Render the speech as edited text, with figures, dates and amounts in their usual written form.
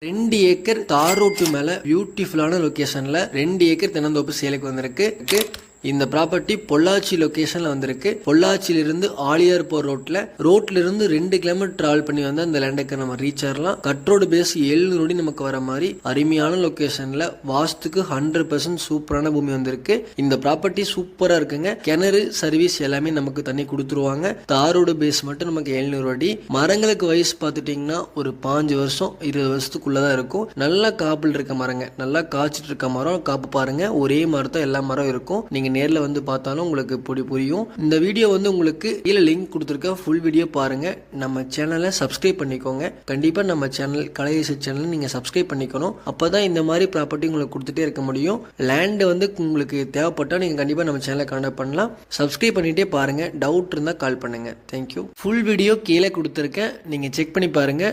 2 acre தார் road மேல பியூட்டிஃபுல்லான லொகேஷன்ல 2 ஏக்கர் தென்னந்தோப்பு சேலுக்கு வந்திருக்கு. இந்த ப்ராப்பர்ட்டி பொள்ளாச்சி லொகேஷன்ல வந்திருக்கு. பொள்ளாச்சியிலிருந்து ஆலியார் போர் ரோட்ல இருந்து 2 கிலோமீட்டர் டிராவல் பண்ணி வந்து அந்த லேண்டுக்கு நம்ம ரீச் ஆகலாம். கட்ரோடு பேஸ் 700 அடி நமக்கு வர மாதிரி அருமையான லொகேஷன்ல வாஸ்துக்கு 100% சூப்பரான பூமி வந்திருக்கு. இந்த ப்ராப்பர்ட்டி சூப்பரா இருக்குங்க. கிணறு சர்வீஸ் எல்லாமே நமக்கு தண்ணி கொடுத்துருவாங்க. தாரோடு பேஸ் மட்டும் நமக்கு 700 அடி. மரங்களுக்கு வயசு பார்த்துட்டீங்கன்னா ஒரு 5 வருஷம் 20 வருஷத்துக்குள்ளதான் இருக்கும். நல்லா காப்பில் இருக்க மரங்க, நல்லா காய்ச்சிட்டு இருக்க மரம். காப்பு பாருங்க, ஒரே மரத்தான் எல்லா மரம் இருக்கும். நீங்க நேர்ல வந்து பார்த்தாலும் உங்களுக்கு புரியும். இந்த வீடியோ வந்து உங்களுக்கு கீழே லிங்க் கொடுத்துருக்க, ஃபுல் வீடியோ பாருங்க. நம்ம சேனலை சப்ஸ்கிரைப் பண்ணிக்கோங்க. கண்டிப்பா நம்ம சேனல் கலையரசு சேனல் நீங்க சப்ஸ்கிரைப் பண்ணிக்கணும். அப்பதான் இந்த மாதிரி ப்ராப்பர்ட்டி உங்களுக்கு கொடுத்துட்டே இருக்க முடியும். லேண்ட் வந்து உங்களுக்கு தேவைப்பட்டா நீங்க கண்டிப்பா நம்ம சேனலை கான்டாக்ட் பண்ணலாம். சப்ஸ்கிரைப் பண்ணிட்டே பாருங்க. டவுட் இருந்தா கால் பண்ணுங்க. தேங்க்யூ. ஃபுல் வீடியோ கீழே கொடுத்துருக்கேன், நீங்க செக் பண்ணி பாருங்க.